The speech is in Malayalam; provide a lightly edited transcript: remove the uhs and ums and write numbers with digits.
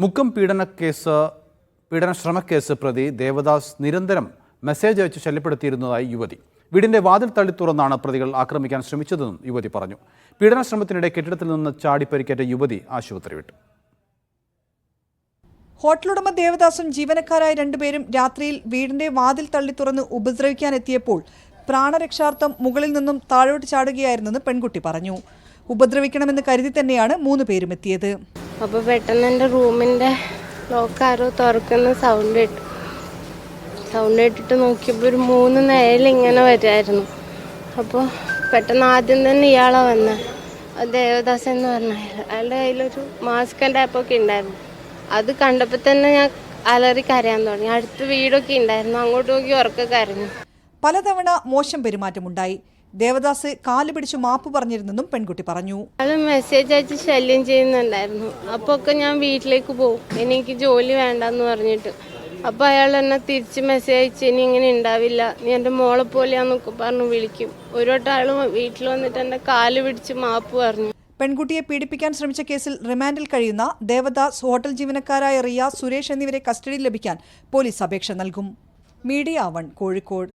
മുക്കം പീഡനശ്രമക്കേസ് പ്രതി ദേവദാസ് നിരന്തരം മെസ്സേജ് അയച്ച് ശല്യപ്പെടുത്തിയിരുന്നതായി യുവതി. വീടിന്റെ വാതിൽ തള്ളി തുറന്നാണ് പ്രതികൾ ആക്രമിക്കാൻ ശ്രമിച്ചതെന്നും യുവതി പറഞ്ഞു. പീഡനശ്രമത്തിനിടെ കെട്ടിടത്തിൽ നിന്ന് ചാടി പരിക്കേറ്റ യുവതി ആശുപത്രി വിട്ടു. ഹോട്ടലുടമ ദേവദാസും ജീവനക്കാരായ രണ്ടുപേരും രാത്രിയിൽ വീടിന്റെ വാതിൽ തള്ളി തുറന്ന് ഉപദ്രവിക്കാനെത്തിയപ്പോൾ പ്രാണരക്ഷാർത്ഥം മുകളിൽ നിന്നും താഴോട്ട് ചാടുകയായിരുന്നെന്ന് പെൺകുട്ടി പറഞ്ഞു. ഉപദ്രവിക്കണമെന്ന് കരുതി തന്നെയാണ് 3 പേരും എത്തിയത്. അപ്പോൾ പെട്ടെന്ന് എൻ്റെ റൂമിൻ്റെ ലോക്കാരോ തുറക്കുന്ന സൗണ്ട് കേട്ടിട്ട് നോക്കിയപ്പോൾ ഒരു 3 നേരം ഇങ്ങനെ വരുമായിരുന്നു. അപ്പോൾ പെട്ടെന്ന് ആദ്യം തന്നെ ഇയാളെ വന്ന ദേവദാസ് എന്ന് പറഞ്ഞ അയാളുടെ കയ്യിലൊരു മാസ്ക് ടാപ്പൊക്കെ ഉണ്ടായിരുന്നു. അത് കണ്ടപ്പോൾ തന്നെ ഞാൻ അലറി കരയാൻ തുടങ്ങി. അടുത്ത വീടൊക്കെ ഉണ്ടായിരുന്നു, അങ്ങോട്ട് നോക്കി ഉറക്കെ കരഞ്ഞു. പലതവണ മോശം പെരുമാറ്റമുണ്ടായി. ദേവദാസ് കാല് പിടിച്ച് മാപ്പ് പറഞ്ഞിരുന്നെന്നും പെൺകുട്ടി പറഞ്ഞു. അയാൾ മെസ്സേജ് അയച്ച് ശല്യം ചെയ്യുന്നുണ്ടായിരുന്നു. അപ്പോൾ ഒക്കെ ഞാൻ വീട്ടിലേക്ക് പോകും, എനിക്ക് ജോലി വേണ്ടെന്ന് പറഞ്ഞിട്ട്. അപ്പോൾ അയാൾ എന്നെ തിരിച്ച് മെസ്സേജ് അയച്ച് ഇനി ഇങ്ങനെ ഉണ്ടാവില്ല, നീ എൻ്റെ മോളെ പോലെയാന്നൊക്കെ പറഞ്ഞു വിളിക്കും. ഒരു വട്ടം അയാൾ വീട്ടിൽ വന്നിട്ട് എൻ്റെ കാല് പിടിച്ച് മാപ്പ് പറഞ്ഞു. പെൺകുട്ടിയെ പീഡിപ്പിക്കാൻ ശ്രമിച്ച കേസിൽ റിമാൻഡിൽ കഴിയുന്ന ദേവദാസ്, ഹോട്ടൽ ജീവനക്കാരായ റിയ, സുരേഷ് എന്നിവരെ കസ്റ്റഡിയിൽ ലഭിക്കാൻ പോലീസ് അപേക്ഷ നൽകും. മീഡിയ 1 കോഴിക്കോട്.